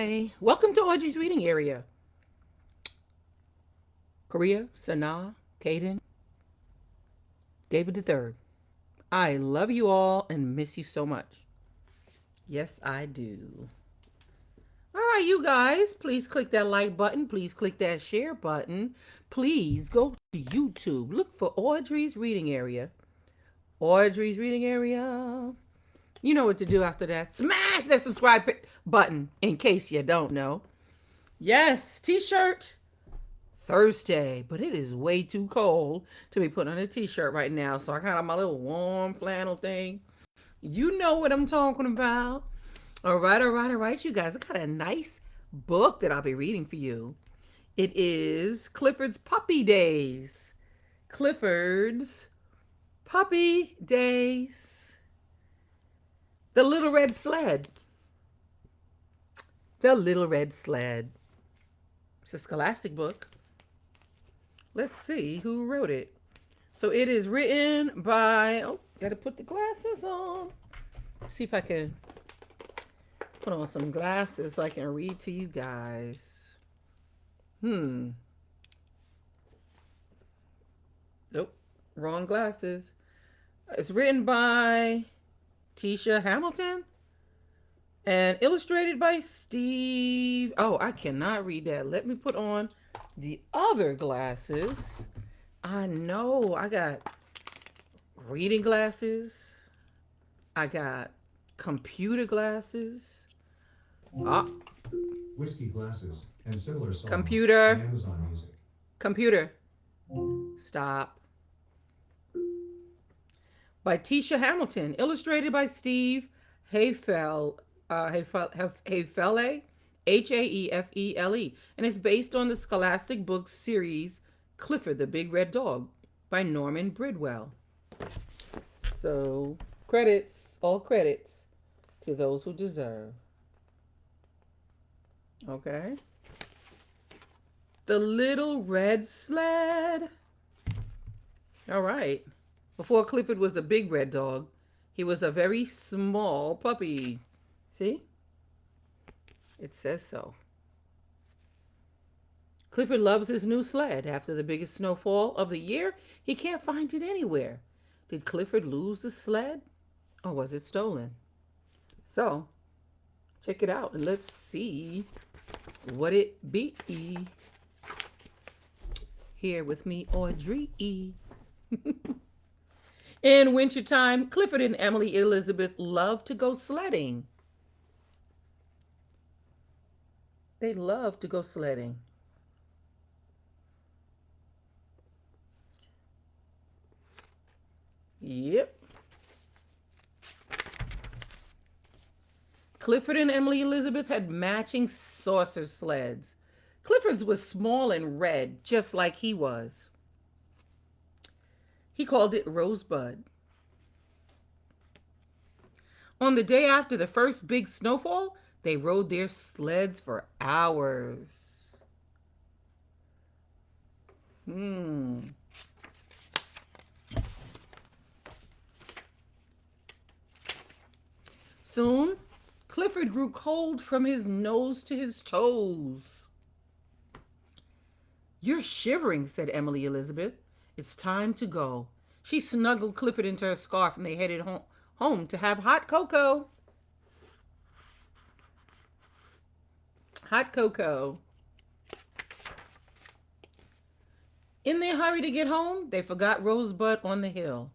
Hi. Welcome to Audrey's reading area. Korea, Sanaa, Kaden, David III. I love you all and miss you so much. Yes, I do. All right, you guys, please click that like button. Please click that share button. Please go to YouTube. Look for Audrey's reading area. Audrey's reading area. You know what to do after that. Smash that subscribe button in case you don't know. Yes, t-shirt Thursday, but it is way too cold to be putting on a t-shirt right now. So I got on my little warm flannel thing. You know what I'm talking about. All right, you guys. I got a nice book that I'll be reading for you. It is Clifford's Puppy Days. Clifford's Puppy Days. The Little Red Sled. The Little Red Sled. It's a Scholastic book. Let's see who wrote it. So it is written by, gotta put the glasses on. See if I can put on some glasses so I can read to you guys. Nope, wrong glasses. It's written by Tisha Hamilton and illustrated by Steve. Oh, I cannot read that. Let me put on the other glasses. I know I got reading glasses. I got computer glasses. Whiskey glasses and similar songs Computer. on Amazon Music. Computer. Stop. By Tisha Hamilton, illustrated by Steve Haefele, Haefele, Haefele, and it's based on the Scholastic book series Clifford the Big Red Dog by Norman Bridwell. So, all credits to those who deserve. Okay. The Little Red Sled. All right. Before Clifford was a big red dog, he was a very small puppy. See? It says so. Clifford loves his new sled. After the biggest snowfall of the year, he can't find it anywhere. Did Clifford lose the sled? Or was it stolen? So, check it out and let's see what it be. Here with me, Audrey E. In wintertime, Clifford and Emily Elizabeth love to go sledding. They love to go sledding. Yep. Clifford and Emily Elizabeth had matching saucer sleds. Clifford's was small and red, just like he was. He called it Rosebud. On the day after the first big snowfall, they rode their sleds for hours. Soon, Clifford grew cold from his nose to his toes. You're shivering, said Emily Elizabeth. It's time to go. She snuggled Clifford into her scarf and they headed home to have hot cocoa. Hot cocoa. In their hurry to get home, they forgot Rosebud on the hill.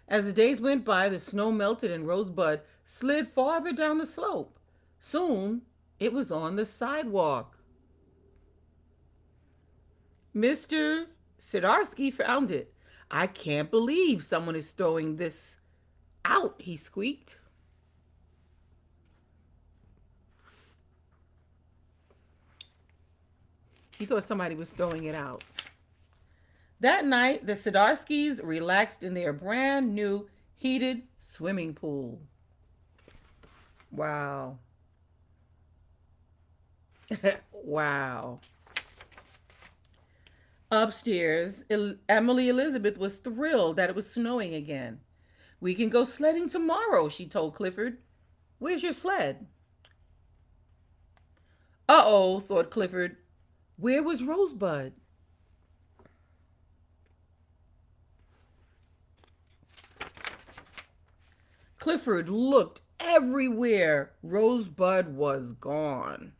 As the days went by, the snow melted and Rosebud slid farther down the slope. Soon, it was on the sidewalk. Mr. Sidarsky found it. I can't believe someone is throwing this out, he squeaked. He thought somebody was throwing it out. That night, the Sidarskys relaxed in their brand new heated swimming pool. Wow. Wow. Upstairs, Emily Elizabeth was thrilled that it was snowing again. We can go sledding tomorrow, she told Clifford. Where's your sled? Uh-oh, thought Clifford. Where was Rosebud? Clifford looked everywhere. Rosebud was gone.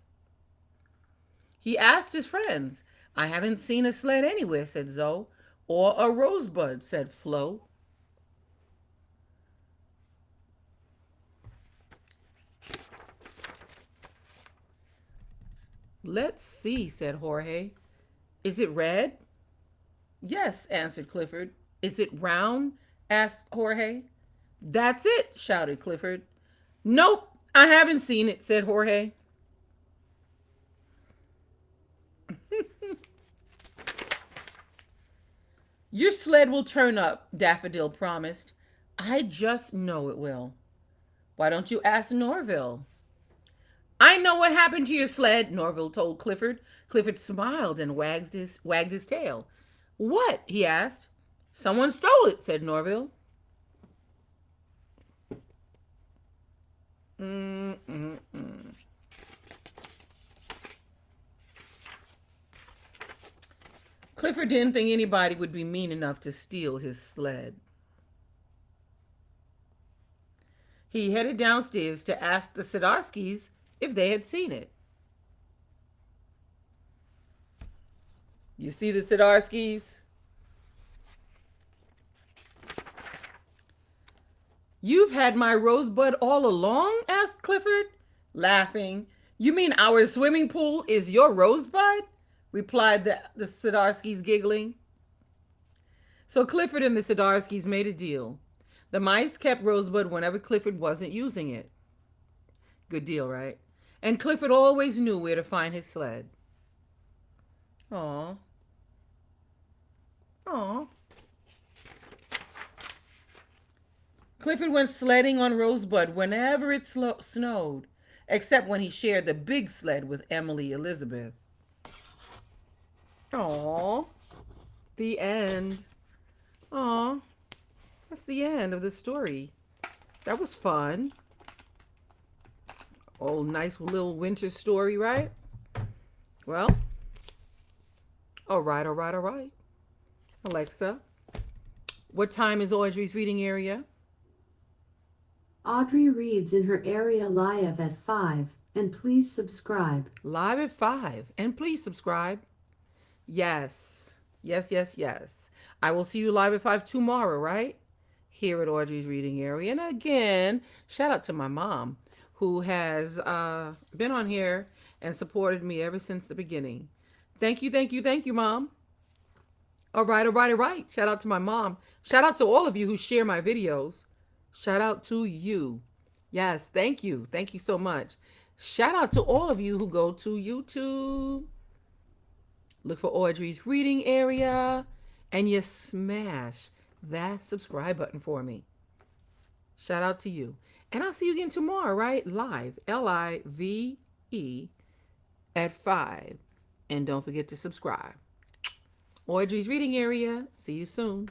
He asked his friends. I haven't seen a sled anywhere, said Zoe. Or a rosebud, said Flo. Let's see, said Jorge. Is it red? Yes, answered Clifford. Is it round? Asked Jorge. That's it, shouted Clifford. Nope, I haven't seen it, said Jorge. Your sled will turn up, Daffodil promised. I just know it will. Why don't you ask Norville? I know what happened to your sled, Norville told Clifford. Clifford smiled and wagged his tail. What? He asked. Someone stole it, said Norville. Mm-mm-mm. Clifford didn't think anybody would be mean enough to steal his sled. He headed downstairs to ask the Sidarskys if they had seen it. You see the Sidarskys? You've had my rosebud all along? Asked Clifford, laughing. You mean our swimming pool is your rosebud? Replied the Sidarskys, giggling. So Clifford and the Sidarskys made a deal. The mice kept Rosebud whenever Clifford wasn't using it. Good deal, right? And Clifford always knew where to find his sled. Aw. Aw. Clifford went sledding on Rosebud whenever it snowed, except when he shared the big sled with Emily Elizabeth. Aw. The end. Aw. That's the end of the story. That was fun. Oh, nice little winter story, right? Well, all right. Alexa, what time is Audrey's reading area? Audrey Reads in her area live at 5, and please subscribe. Live at 5, and please subscribe. Yes. I will see you live at 5 tomorrow, right? Here at Audrey's reading area. And again, shout out to my mom, who has been on here and supported me ever since the beginning. Thank you, Mom. All right. Shout out to my mom. Shout out to all of you who share my videos. Shout out to you. Yes, thank you. Thank you so much. Shout out to all of you who go to YouTube. Look for Audrey's reading area and you smash that subscribe button for me. Shout out to you. And I'll see you again tomorrow, right? Live, Live, at 5. And don't forget to subscribe. Audrey's reading area. See you soon.